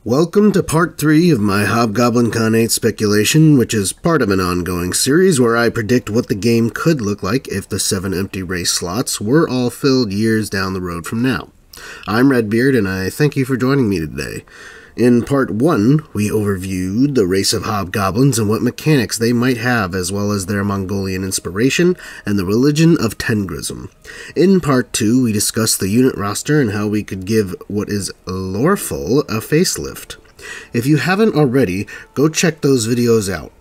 Welcome to part 3 of my Hobgoblin KHANATE speculation, which is part of an ongoing series where I predict what the game could look like if the 7 empty race slots were all filled years down the road from now. I'm Redbeard, and I thank you for joining me today. In part 1, we overviewed the race of hobgoblins and what mechanics they might have, as well as their Mongolian inspiration and the religion of Tengrism. In part 2, we discussed the unit roster and how we could give what is loreful a facelift. If you haven't already, go check those videos out.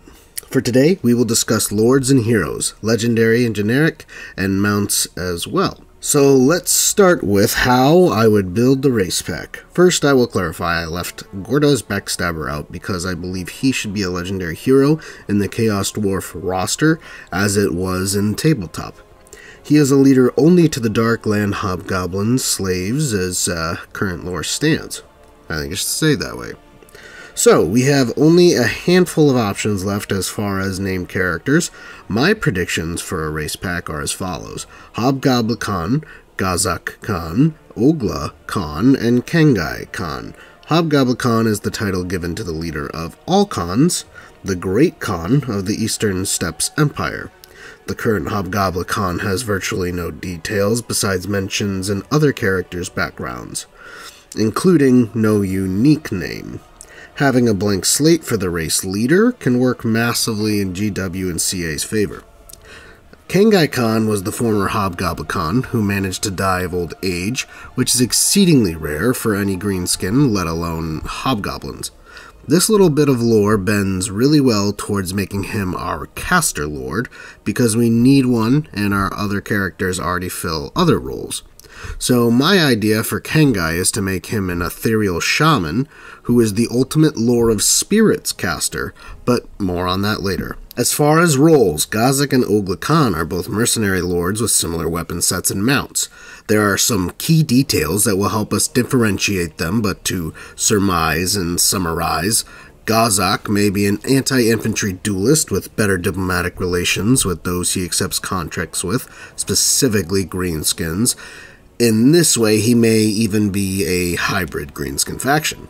For today, we will discuss lords and heroes, legendary and generic, and mounts as well. So let's start with how I would build the race pack. First, I will clarify I left Gorda's Backstabber out because I believe he should be a legendary hero in the Chaos Dwarf roster as it was in Tabletop. He is a leader only to the Darkland Hobgoblin slaves as current lore stands. I think I should say it that way. So, we have only a handful of options left as far as named characters. My predictions for a race pack are as follows: Hobgobla-Khan, Ghazak Khan, Oglah Khan, and Khengai Khan. Hobgobla-Khan is the title given to the leader of all Khans, the Great Khan of the Eastern Steppes Empire. The current Hobgobla-Khan has virtually no details besides mentions in other characters' backgrounds, including no unique name. Having a blank slate for the race leader can work massively in GW and CA's favor. Khengai Khan was the former Hobgobla-Khan who managed to die of old age, which is exceedingly rare for any greenskin, let alone hobgoblins. This little bit of lore bends really well towards making him our caster lord, because we need one and our other characters already fill other roles. So my idea for Khengai is to make him an ethereal shaman, who is the ultimate lore of spirits caster, but more on that later. As far as roles, Ghazak and Oglah Khan are both mercenary lords with similar weapon sets and mounts. There are some key details that will help us differentiate them, but to surmise and summarize, Ghazak may be an anti-infantry duelist with better diplomatic relations with those he accepts contracts with, specifically greenskins. In this way, he may even be a hybrid greenskin faction.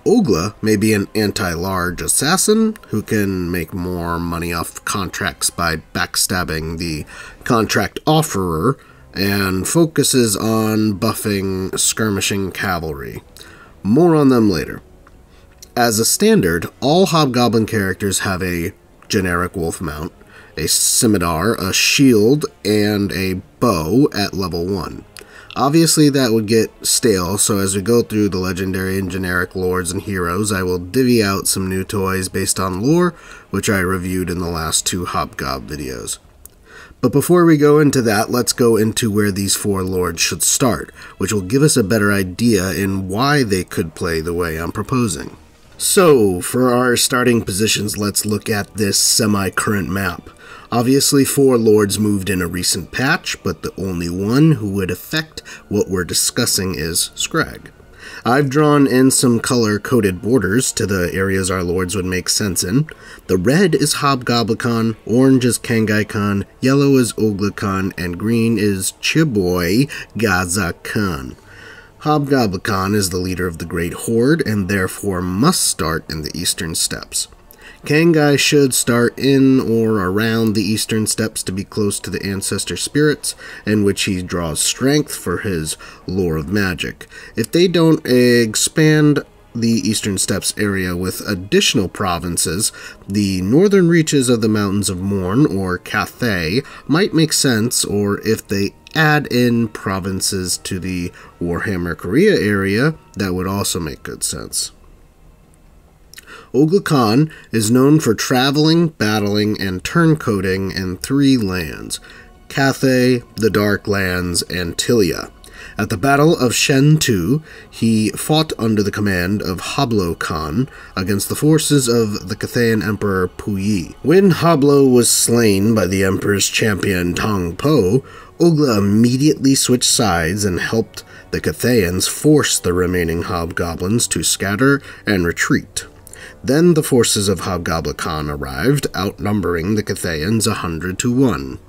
Oglah may be an anti-large assassin who can make more money off contracts by backstabbing the contract offerer and focuses on buffing skirmishing cavalry. More on them later. As a standard, all hobgoblin characters have a generic wolf mount, a scimitar, a shield, and a bow at level 1. Obviously that would get stale, so as we go through the legendary and generic lords and heroes, I will divvy out some new toys based on lore, which I reviewed in the last 2 Hobgob videos. But before we go into that, let's go into where these 4 lords should start, which will give us a better idea in why they could play the way I'm proposing. So, for our starting positions, let's look at this semi-current map. Obviously, 4 lords moved in a recent patch, but the only one who would affect what we're discussing is Scrag. I've drawn in some color-coded borders to the areas our lords would make sense in. The red is Hobgobla-Khan, orange is Khengai Khan, yellow is Oglah Khan, and green is Chiboy Ghazak Khan. Hobgobla-Khan is the leader of the Great Horde, and therefore must start in the Eastern Steppes. Khengai should start in or around the Eastern Steppes to be close to the ancestor spirits, in which he draws strength for his lore of magic. If they don't expand the Eastern Steppes area with additional provinces, the northern reaches of the Mountains of Morn, or KHANATE, might make sense, or if they add in provinces to the Warhammer Korea area, that would also make good sense. Oglah Khan is known for traveling, battling, and turncoating in 3 lands: KHANATE, the Dark Lands, and Tilia. At the Battle of Shen II, he fought under the command of Oglah Khan against the forces of the Cathayan Emperor Puyi. When Oglah was slain by the Emperor's champion Tong Po, Oglah immediately switched sides and helped the Cathayans force the remaining hobgoblins to scatter and retreat. Then the forces of Hobgobla-Khan arrived, outnumbering the Cathayans 100 to 1.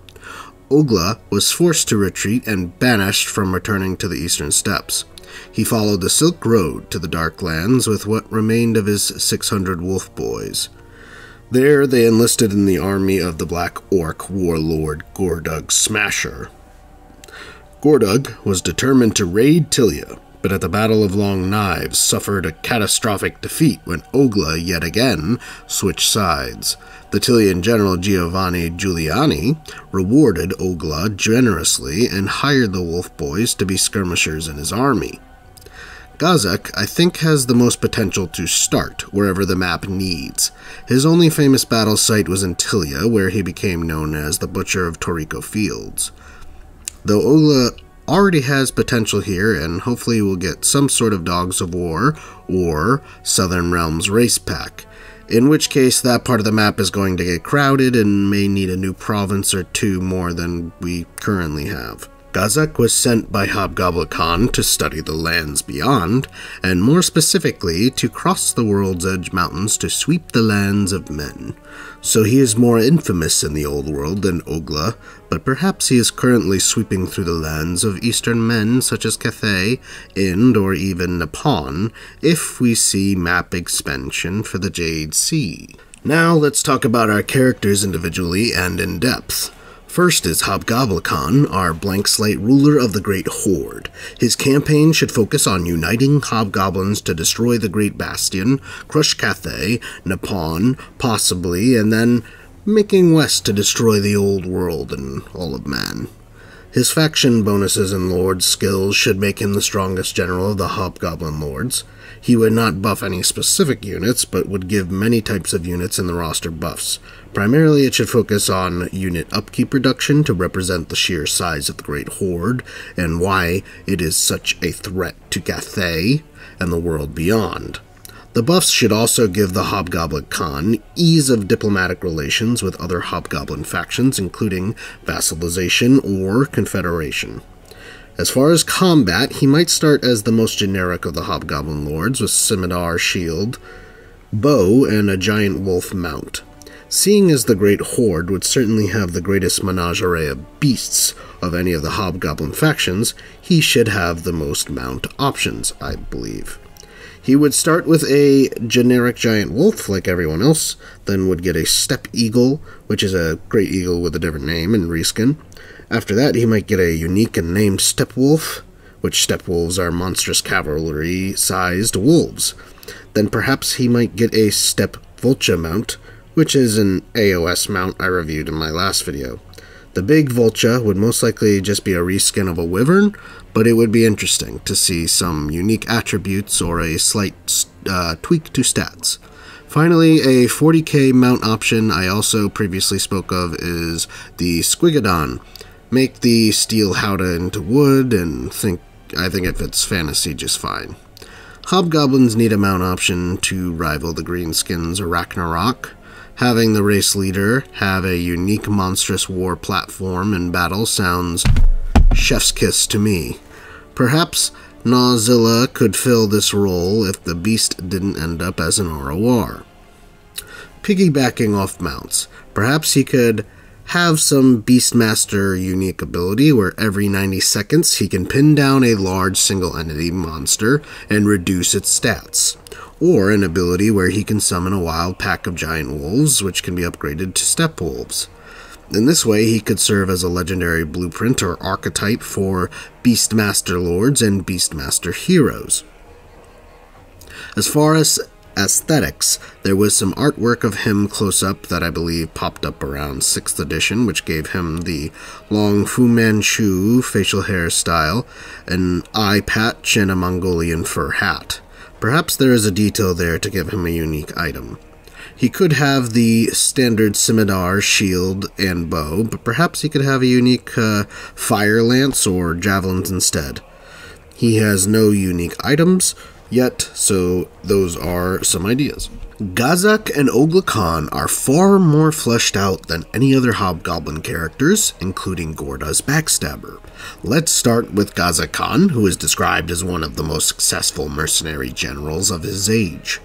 Oglah was forced to retreat and banished from returning to the Eastern Steppes. He followed the Silk Road to the Dark Lands with what remained of his 600 wolf boys. There they enlisted in the army of the Black Orc warlord Gordug Smasher. Gordug was determined to raid Tilia, but at the Battle of Long Knives suffered a catastrophic defeat when Oglah yet again switched sides. The Tilian general Giovanni Giuliani rewarded Oglah generously and hired the wolf boys to be skirmishers in his army. Ghazak, I think, has the most potential to start wherever the map needs. His only famous battle site was in Tilia, where he became known as the Butcher of Torrico Fields. Though Oglah already has potential here, and hopefully will get some sort of Dogs of War or Southern Realms race pack, in which case that part of the map is going to get crowded and may need a new province or two more than we currently have. Ghazak was sent by Hobgobla-Khan to study the lands beyond, and more specifically to cross the World's Edge Mountains to sweep the lands of men. So he is more infamous in the old world than Oglah, but perhaps he is currently sweeping through the lands of eastern men such as Cathay, Ind, or even Nippon, if we see map expansion for the Jade Sea. Now let's talk about our characters individually and in depth. First is Hobgobla-Khan, our blank slate ruler of the Great Horde. His campaign should focus on uniting hobgoblins to destroy the Great Bastion, crush Cathay, Nippon, possibly, and then making west to destroy the old world and all of man. His faction bonuses and lord skills should make him the strongest general of the Hobgoblin Lords. He would not buff any specific units, but would give many types of units in the roster buffs. Primarily, it should focus on unit upkeep reduction to represent the sheer size of the Great Horde, and why it is such a threat to Cathay and the world beyond. The buffs should also give the Hobgobla-Khan ease of diplomatic relations with other Hobgoblin factions, including vassalization or confederation. As far as combat, he might start as the most generic of the Hobgoblin Lords, with scimitar, shield, bow, and a giant wolf mount. Seeing as the Great Horde would certainly have the greatest menagerie of beasts of any of the Hobgoblin factions, he should have the most mount options, I believe. He would start with a generic giant wolf like everyone else, then would get a steppe eagle, which is a great eagle with a different name and reskin. After that, he might get a unique and named steppe wolf, which steppe wolves are monstrous cavalry-sized wolves. Then perhaps he might get a steppe vulture mount, which is an AOS mount I reviewed in my last video. The big vulture would most likely just be a reskin of a wyvern, but it would be interesting to see some unique attributes or a slight tweak to stats. Finally, a 40k mount option I also previously spoke of is the Squigodon. Make the steel howdah into wood, and I think it fits fantasy just fine. Hobgoblins need a mount option to rival the Greenskins or Ragnarok. Having the race leader have a unique monstrous war platform in battle sounds chef's kiss to me. Perhaps Nawzilla could fill this role if the beast didn't end up as an ROR. Piggybacking off mounts, perhaps he could have some Beastmaster unique ability where every 90 seconds he can pin down a large single entity monster and reduce its stats. Or an ability where he can summon a wild pack of giant wolves, which can be upgraded to steppe wolves. In this way, he could serve as a legendary blueprint or archetype for Beastmaster Lords and Beastmaster Heroes. As far as aesthetics, there was some artwork of him close-up that I believe popped up around 6th edition, which gave him the long Fu Manchu facial hairstyle, an eye patch, and a Mongolian fur hat. Perhaps there is a detail there to give him a unique item. He could have the standard scimitar, shield, and bow, but perhaps he could have a unique fire lance or javelins instead. He has no unique items yet, so those are some ideas. Ghazak and Oglah Khan are far more fleshed out than any other Hobgoblin characters, including Gorda's Backstabber. Let's start with Ghazak Khan, who is described as one of the most successful mercenary generals of his age.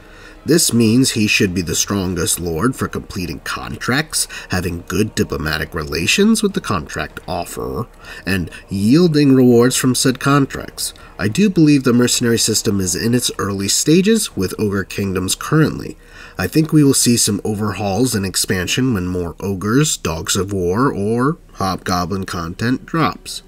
This means he should be the strongest lord for completing contracts, having good diplomatic relations with the contract offerer, and yielding rewards from said contracts. I do believe the mercenary system is in its early stages with ogre kingdoms currently. I think we will see some overhauls and expansion when more ogres, dogs of war, or hobgoblin content drops.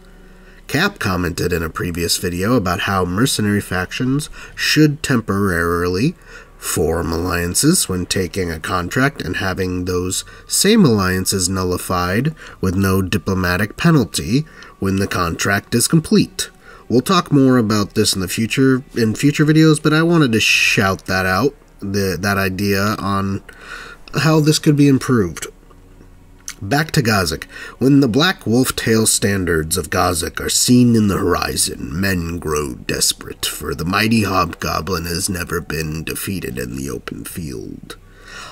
Cap commented in a previous video about how mercenary factions should temporarily form alliances when taking a contract and having those same alliances nullified with no diplomatic penalty when the contract is complete. We'll talk more about this in future videos, but I wanted to shout that out, that idea on how this could be improved. Back to Ghazak. When the black wolf-tail standards of Ghazak are seen in the horizon, men grow desperate, for the mighty hobgoblin has never been defeated in the open field.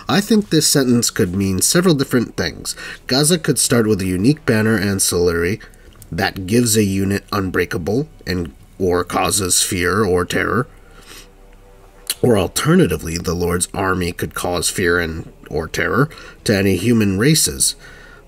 I think this sentence could mean several different things. Ghazak could start with a unique banner ancillary that gives a unit unbreakable or causes fear or terror. Or alternatively, the Lord's army could cause fear or terror to any human races.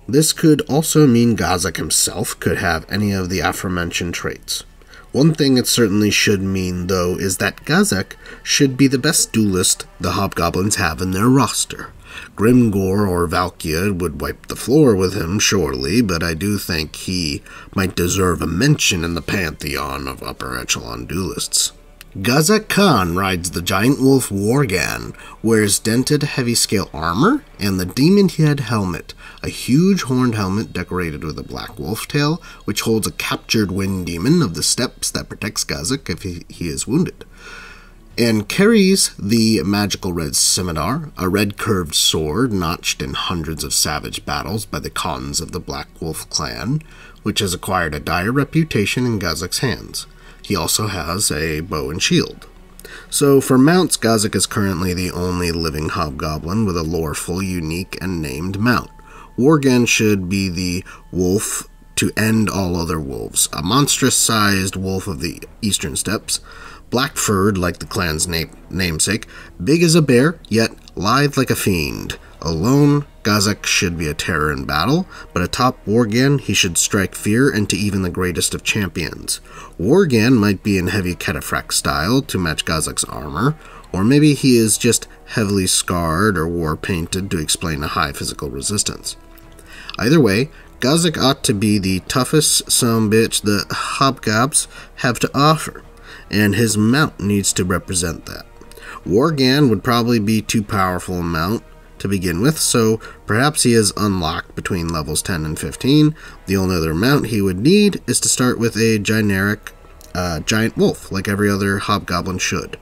This could also mean Ghazak himself could have any of the aforementioned traits. One thing it certainly should mean, though, is that Ghazak should be the best duelist the hobgoblins have in their roster. Grimgor or Valkia would wipe the floor with him, surely, but I do think he might deserve a mention in the pantheon of upper echelon duelists. Ghazak Khan rides the giant wolf Worgan, wears dented heavy-scale armor, and the demon head helmet, a huge horned helmet decorated with a black wolf tail, which holds a captured wind demon of the steppes that protects Ghazak if he is wounded, and carries the magical red scimitar, a red curved sword notched in hundreds of savage battles by the Khans of the Black Wolf clan, which has acquired a dire reputation in Ghazak's hands. He also has a bow and shield. So for mounts, Ghazak is currently the only living hobgoblin with a loreful, unique, and named mount. Worgan should be the wolf to end all other wolves, a monstrous-sized wolf of the eastern steppes, black-furred like the clan's namesake, big as a bear, yet lithe like a fiend. Alone, Ghazak should be a terror in battle, but atop Worgan, he should strike fear into even the greatest of champions. Worgan might be in heavy cataphract style to match Ghazak's armor, or maybe he is just heavily scarred or war-painted to explain a high physical resistance. Either way, Ghazak ought to be the toughest sumbitch the hobgobs have to offer, and his mount needs to represent that. Worgan would probably be too powerful a mount to begin with, so perhaps he is unlocked between levels 10 and 15. The only other mount he would need is to start with a generic giant wolf, like every other hobgoblin should.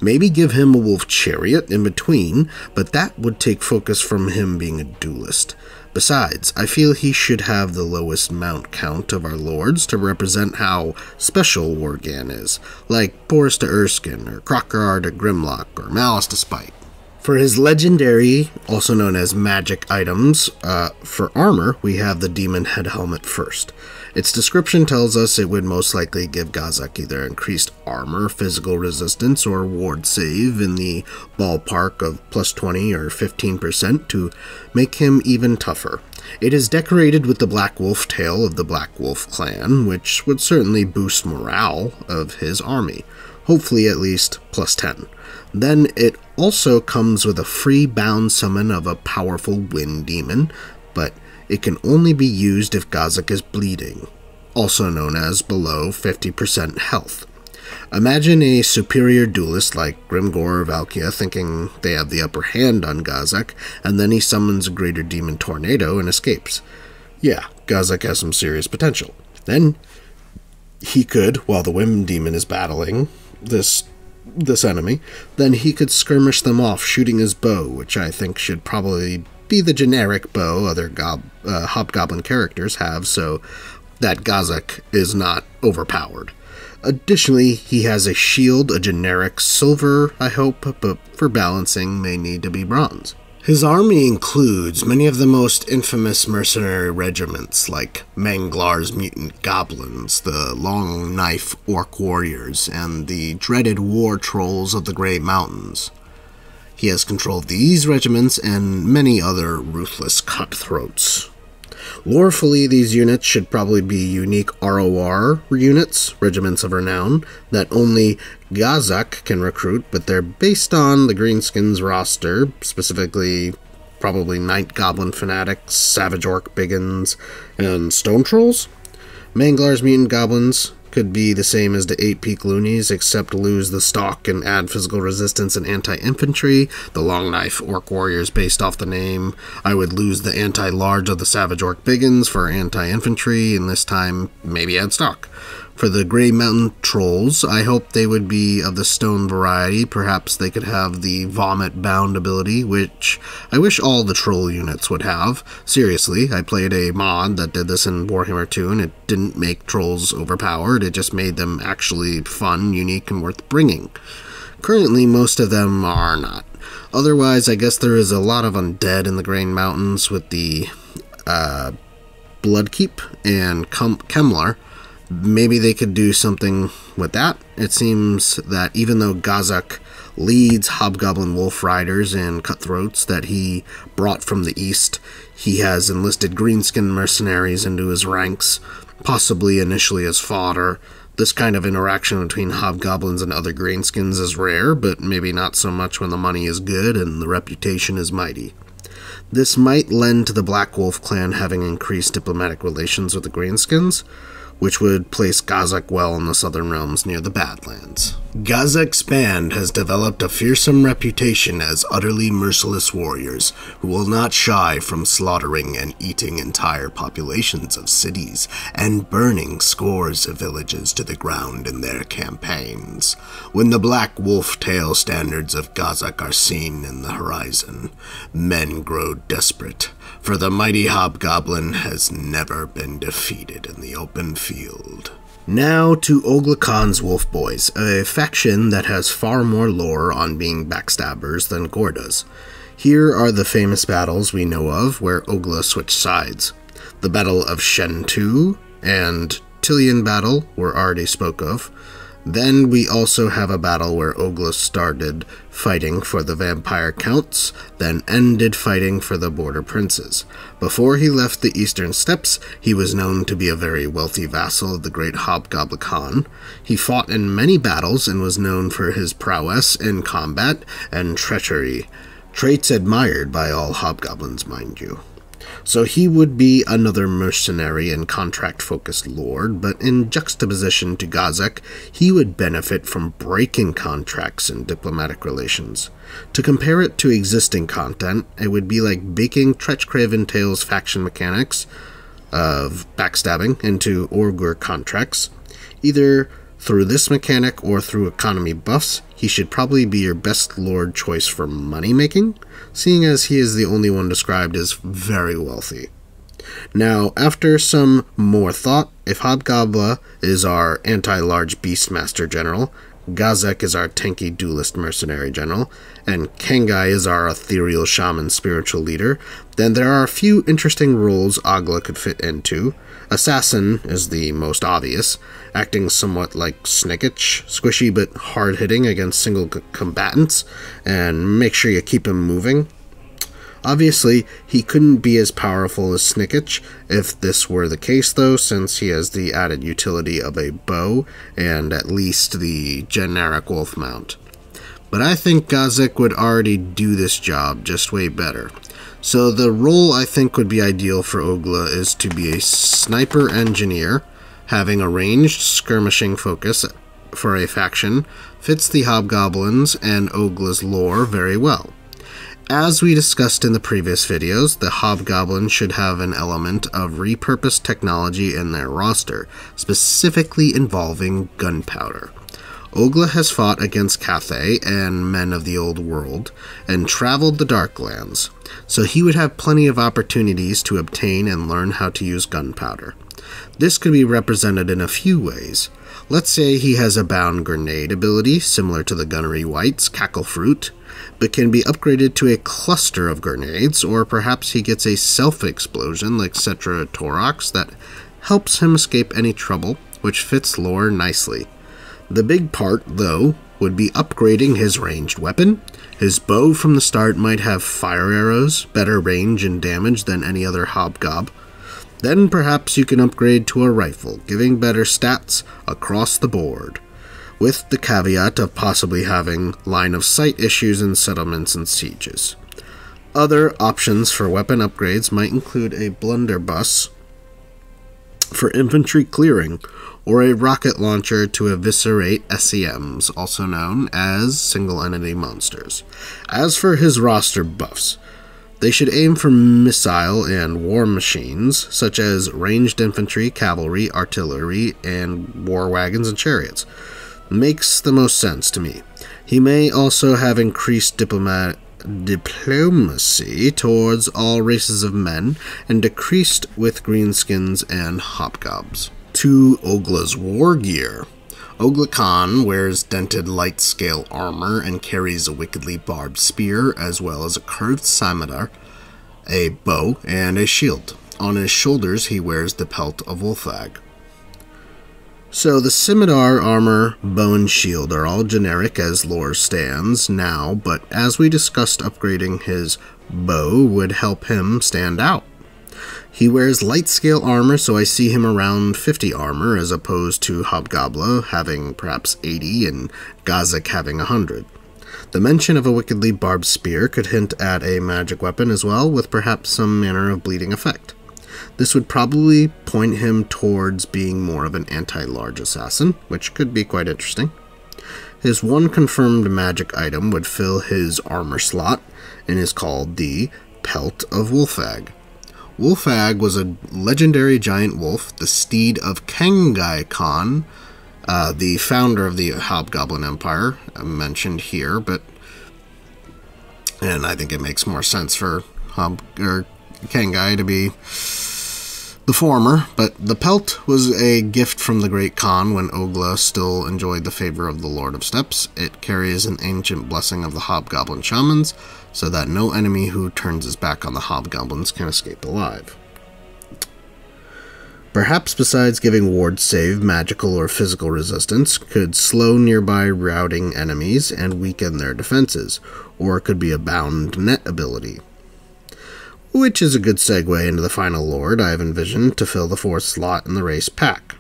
Maybe give him a wolf chariot in between, but that would take focus from him being a duelist. Besides, I feel he should have the lowest mount count of our lords to represent how special Worgan is, like Boris to Erskine, or Crocker to Grimlock, or Malice to Spite. For his legendary, also known as magic items, for armor, we have the demon head helmet first. Its description tells us it would most likely give Ghazak either increased armor, physical resistance, or ward save in the ballpark of plus 20 or 15% to make him even tougher. It is decorated with the black wolf tail of the Black Wolf clan, which would certainly boost morale of his army, hopefully at least plus 10. Then it also comes with a free bound summon of a powerful wind demon, but it can only be used if Ghazak is bleeding, also known as below 50% health. Imagine a superior duelist like Grimgor or Valkia thinking they have the upper hand on Ghazak, and then he summons a greater demon tornado and escapes. Yeah, Ghazak has some serious potential. Then he could, while the wind demon is battling this enemy, then he could skirmish them off shooting his bow, which I think should probably be the generic bow other hobgoblin characters have, so that Ghazak is not overpowered. Additionally, he has a shield, a generic silver, I hope, but for balancing may need to be bronze. His army includes many of the most infamous mercenary regiments like Manglar's mutant goblins, the long knife orc warriors, and the dreaded war trolls of the Grey Mountains. He has controlled these regiments and many other ruthless cutthroats. Lorefully, these units should probably be unique ROR units, Regiments of Renown, that only Ghazak can recruit, but they're based on the Greenskins roster, specifically probably Night Goblin Fanatics, Savage Orc Biggins, and Stone Trolls. Manglar's Mutant Goblins could be the same as the 8 Peak Loonies, except lose the stock and add physical resistance and anti-infantry. The Long Knife Orc Warriors based off the name. I would lose the anti-large of the Savage Orc Biggins for anti-infantry, and this time maybe add stock. For the Grey Mountain Trolls, I hope they would be of the stone variety. Perhaps they could have the Vomit Bound ability, which I wish all the troll units would have. Seriously, I played a mod that did this in Warhammer 2, and it didn't make trolls overpowered, it just made them actually fun, unique, and worth bringing. Currently, most of them are not. Otherwise, I guess there is a lot of undead in the Grey Mountains with the Bloodkeep and Kemlar. Maybe they could do something with that. It seems that even though Ghazak leads Hobgoblin Wolf Riders and Cutthroats that he brought from the east, he has enlisted greenskin mercenaries into his ranks, possibly initially as fodder. This kind of interaction between hobgoblins and other greenskins is rare, but maybe not so much when the money is good and the reputation is mighty. This might lend to the Black Wolf clan having increased diplomatic relations with the greenskins, which would place Ghazak well in the southern realms near the Badlands. Ghazak's band has developed a fearsome reputation as utterly merciless warriors who will not shy from slaughtering and eating entire populations of cities and burning scores of villages to the ground in their campaigns. When the Black Wolf tail standards of Ghazak are seen in the horizon, men grow desperate, for the mighty Hobgoblin has never been defeated in the open field. Now to Oglah Khan's Wolf Boys, a faction that has far more lore on being backstabbers than Gore does. Here are the famous battles we know of where Oglah switched sides. The Battle of Shen II and Tillian Battle were already spoke of. Then we also have a battle where Oglah started fighting for the Vampire Counts, then ended fighting for the Border Princes. Before he left the Eastern Steppes, he was known to be a very wealthy vassal of the great Hobgobla-Khan. He fought in many battles and was known for his prowess in combat and treachery, traits admired by all hobgoblins, mind you. So he would be another mercenary and contract-focused lord, but in juxtaposition to Ghazak, he would benefit from breaking contracts and diplomatic relations. To compare it to existing content, it would be like baking Tretch-Craven Tales faction mechanics of backstabbing into Orgur contracts. Either through this mechanic or through economy buffs, he should probably be your best lord choice for money-making, seeing as he is the only one described as very wealthy. Now, after some more thought, if Hobgobla is our anti-large Beastmaster General, Ghazak is our tanky duelist mercenary general, and Khengai is our ethereal shaman spiritual leader, then there are a few interesting roles Oglah could fit into. Assassin is the most obvious, acting somewhat like Snickich, squishy but hard-hitting against single combatants, and make sure you keep him moving. Obviously, he couldn't be as powerful as Snickich if this were the case though, since he has the added utility of a bow and at least the generic wolf mount. But I think Ghazak would already do this job just way better. So the role I think would be ideal for Oglah is to be a sniper engineer, having a ranged skirmishing focus for a faction, fits the hobgoblins and Oglah's lore very well. As we discussed in the previous videos, the Hobgoblin should have an element of repurposed technology in their roster, specifically involving gunpowder. Oglah has fought against Cathay and men of the old world, and traveled the Darklands, so he would have plenty of opportunities to obtain and learn how to use gunpowder. This could be represented in a few ways. Let's say he has a bound grenade ability, similar to the Gunnery White's Cackle Fruit, but can be upgraded to a cluster of grenades, or perhaps he gets a self-explosion like Cetra Torox that helps him escape any trouble, which fits lore nicely. The big part, though, would be upgrading his ranged weapon. His bow from the start might have fire arrows, better range and damage than any other Hobgob. Then perhaps you can upgrade to a rifle, giving better stats across the board, with the caveat of possibly having line of sight issues in settlements and sieges. Other options for weapon upgrades might include a blunderbuss for infantry clearing, or a rocket launcher to eviscerate SEMs, also known as single entity monsters. As for his roster buffs, they should aim for missile and war machines, such as ranged infantry, cavalry, artillery, and war wagons and chariots. Makes the most sense to me. He may also have increased diplomacy towards all races of men, and decreased with greenskins and hobgobs. To Oglah's war gear. Oglah Khan wears dented light scale armor and carries a wickedly barbed spear, as well as a curved scimitar, a bow, and a shield. On his shoulders he wears the pelt of Wulfag. So the scimitar, armor, bow, and shield are all generic as lore stands now, but as we discussed, upgrading his bow would help him stand out. He wears light scale armor, so I see him around 50 armor, as opposed to Hobgobla having perhaps 80 and Ghazak having 100. The mention of a wickedly barbed spear could hint at a magic weapon as well, with perhaps some manner of bleeding effect. This would probably point him towards being more of an anti-large assassin, which could be quite interesting. His one confirmed magic item would fill his armor slot, and is called the Pelt of Wulfag. Wulfag was a legendary giant wolf, the steed of Khengai Khan, the founder of the Hobgoblin Empire, mentioned here, and I think it makes more sense for Khengai to be the former, but the pelt was a gift from the Great Khan when Oglah still enjoyed the favor of the Lord of Steppes. It carries an ancient blessing of the Hobgoblin shamans, so that no enemy who turns his back on the Hobgoblins can escape alive. Perhaps besides giving ward save, magical or physical resistance, could slow nearby routing enemies and weaken their defenses, or it could be a bound net ability. Which is a good segue into the final lord I have envisioned to fill the fourth slot in the race pack.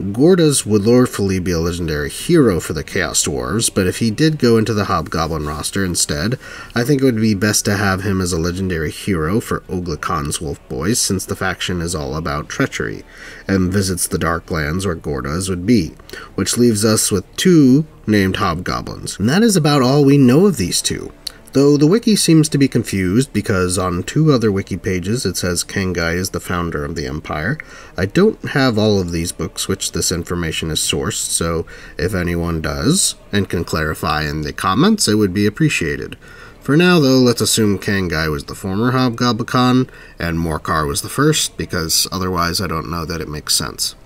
Gordas would lawfully be a legendary hero for the Chaos Dwarves, but if he did go into the Hobgoblin roster instead, I think it would be best to have him as a legendary hero for Oglah Khan's Wolf Boys, since the faction is all about treachery, and visits the Dark Lands where Gordas would be, which leaves us with two named Hobgoblins. And that is about all we know of these two. Though the wiki seems to be confused because on two other wiki pages it says Khengai is the founder of the empire. I don't have all of these books which this information is sourced, so if anyone does and can clarify in the comments, it would be appreciated. For now though, let's assume Khengai was the former Hobgobla-Khan and Morcar was the first, because otherwise I don't know that it makes sense.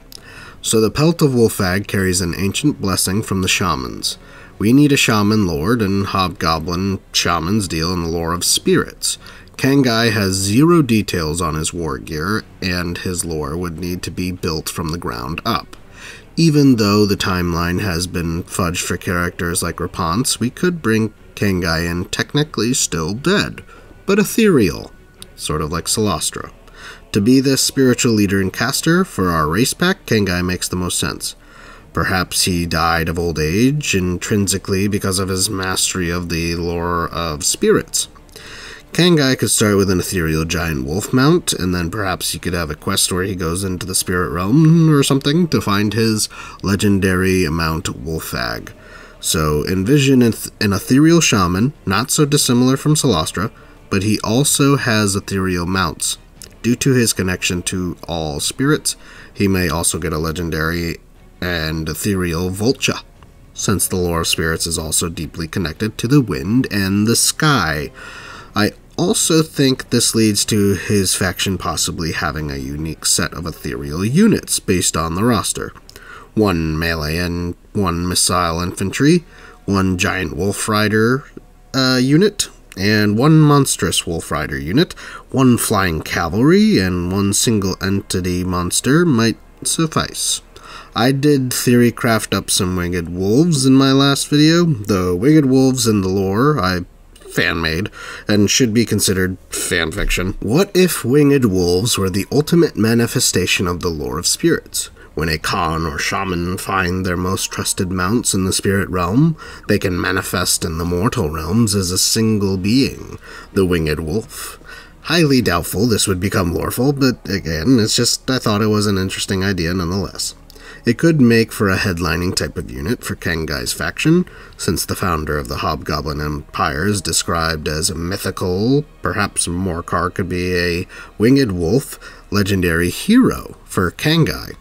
So the Pelt of Wulfag carries an ancient blessing from the shamans. We need a shaman lord, and Hobgoblin shamans deal in the lore of spirits. Khengai has 0 details on his war gear, and his lore would need to be built from the ground up. Even though the timeline has been fudged for characters like Rapunzel, we could bring Khengai in technically still dead, but ethereal, sort of like Celostra. To be this spiritual leader and caster for our race pack, Khengai makes the most sense. Perhaps he died of old age, intrinsically because of his mastery of the lore of spirits. Khengai could start with an ethereal giant wolf mount, and then perhaps he could have a quest where he goes into the spirit realm or something to find his legendary mount Wulfag. So envision an ethereal shaman, not so dissimilar from Celostra, but he also has ethereal mounts. Due to his connection to all spirits, he may also get a legendary and ethereal vulture, since the lore of spirits is also deeply connected to the wind and the sky. I also think this leads to his faction possibly having a unique set of ethereal units based on the roster. 1 melee and 1 missile infantry, 1 giant wolf rider unit, and 1 monstrous wolf rider unit, 1 flying cavalry, and 1 single entity monster might suffice. I did theory craft up some winged wolves in my last video. The winged wolves in the lore I fan-made and should be considered fan-fiction. What if winged wolves were the ultimate manifestation of the lore of spirits? When a Khan or shaman find their most trusted mounts in the spirit realm, they can manifest in the mortal realms as a single being, the winged wolf. Highly doubtful this would become loreful, but again, it's just I thought it was an interesting idea nonetheless. It could make for a headlining type of unit for Khengai's faction, since the founder of the Hobgoblin Empire is described as a mythical. Perhaps Morcar could be a winged wolf legendary hero for Khengai.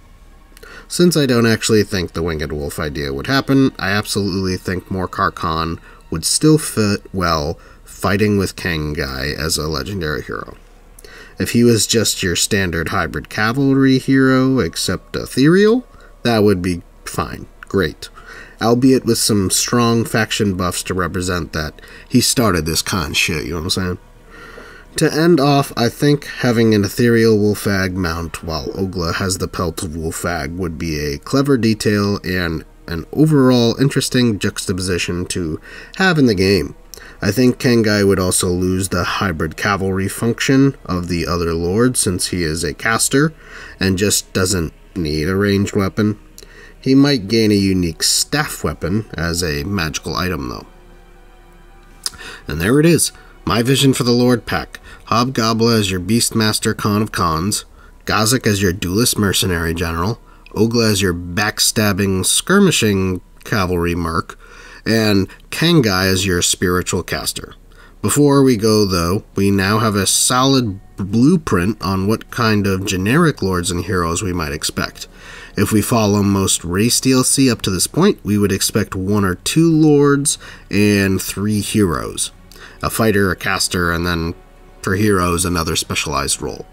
Since I don't actually think the winged wolf idea would happen, I absolutely think Oglah Khan would still fit well fighting with Khengai as a legendary hero. If he was just your standard hybrid cavalry hero except ethereal, that would be fine, great. Albeit with some strong faction buffs to represent that he started this Khan shit, you know what I'm saying? To end off, I think having an ethereal Wolfag mount while Oglah has the pelt of Wolfag would be a clever detail and an overall interesting juxtaposition to have in the game. I think Khengai would also lose the hybrid cavalry function of the other lords since he is a caster and just doesn't need a ranged weapon. He might gain a unique staff weapon as a magical item though. And there it is, my vision for the Lord pack. Hobgobla as your Beastmaster Khan of Khans, Ghazak as your duelist mercenary general, Oglah as your backstabbing skirmishing cavalry merc, and Khengai as your spiritual caster. Before we go though, we now have a solid blueprint on what kind of generic lords and heroes we might expect. If we follow most race DLC up to this point, we would expect 1 or 2 lords and 3 heroes. A fighter, a caster, and then for heroes another specialized role.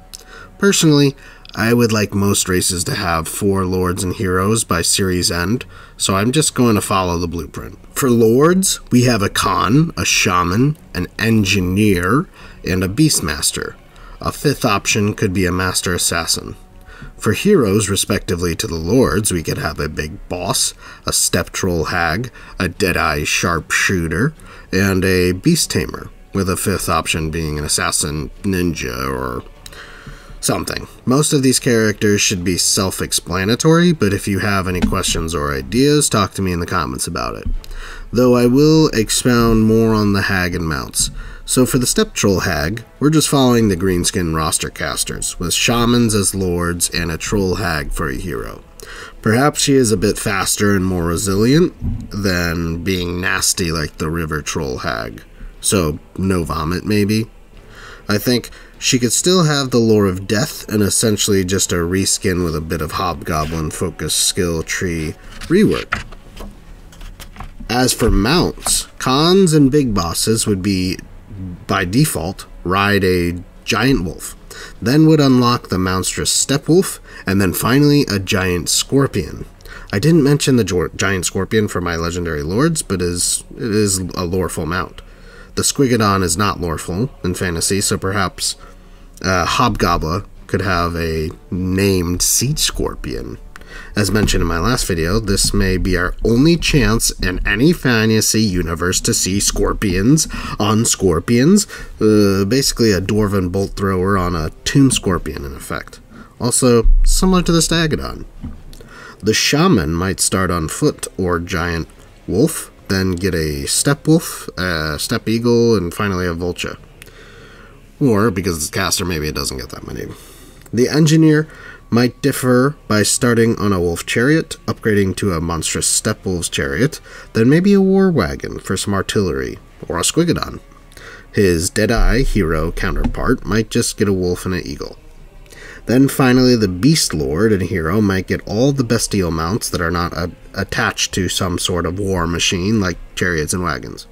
Personally, I would like most races to have 4 lords and heroes by series end, so I'm just going to follow the blueprint. For lords, we have a Khan, a shaman, an engineer, and a beastmaster. A 5th option could be a master assassin. For heroes, respectively to the lords, we could have a big boss, a steppe troll hag, a deadeye sharpshooter, and a beast tamer, with a 5th option being an assassin, ninja, or something. Most of these characters should be self-explanatory, but if you have any questions or ideas, talk to me in the comments about it. Though I will expound more on the hag and mounts. So for the steppe troll hag, we're just following the greenskin roster casters, with shamans as lords and a troll hag for a hero. Perhaps she is a bit faster and more resilient than being nasty like the river troll hag. So no vomit maybe. I think she could still have the lore of death and essentially just a reskin with a bit of hobgoblin focused skill tree rework. As for mounts, Khans and big bosses would be by default ride a giant wolf, then would unlock the monstrous steppe wolf, and then finally a giant scorpion. I didn't mention the giant scorpion for my legendary lords, but it is a loreful mount. The Squigodon is not loreful in fantasy, so perhaps Hobgobla could have a named siege scorpion. As mentioned in my last video, this may be our only chance in any fantasy universe to see scorpions on scorpions, basically a dwarven bolt thrower on a tomb scorpion in effect. Also, similar to the Stegodon. The shaman might start on foot or giant wolf, then get a steppe wolf, a steppe eagle, and finally a vulture. Or, because it's a caster, maybe it doesn't get that many. The engineer might differ by starting on a wolf chariot, upgrading to a monstrous steppe wolf's chariot, then maybe a war wagon for some artillery, or a Squigodon. His Deadeye hero counterpart might just get a wolf and an eagle. Then finally the Beast Lord and hero might get all the bestial mounts that are not attached to some sort of war machine like chariots and wagons.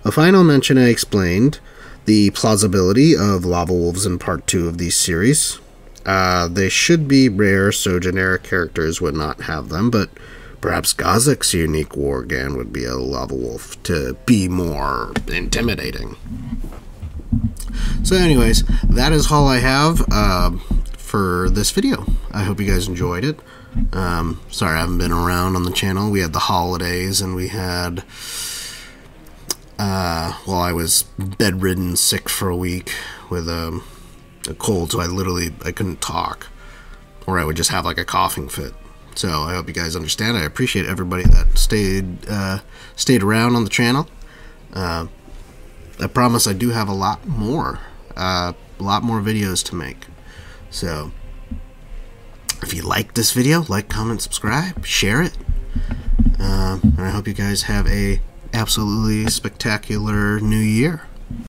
A final mention I explained the plausibility of lava wolves in part 2 of these series. They should be rare, so generic characters would not have them, but perhaps Ghazak's unique wargan would be a lava wolf to be more intimidating. So anyways, that is all I have for this video. I hope you guys enjoyed it. Sorry I haven't been around on the channel. We had the holidays, and we had, well, I was bedridden, sick for a week with a cold, so I couldn't talk, or I would just have like a coughing fit. So I hope you guys understand. I appreciate everybody that stayed around on the channel. I promise I do have a lot more videos to make. So if you like this video, like, comment, subscribe, share it, and I hope you guys have a absolutely spectacular new year.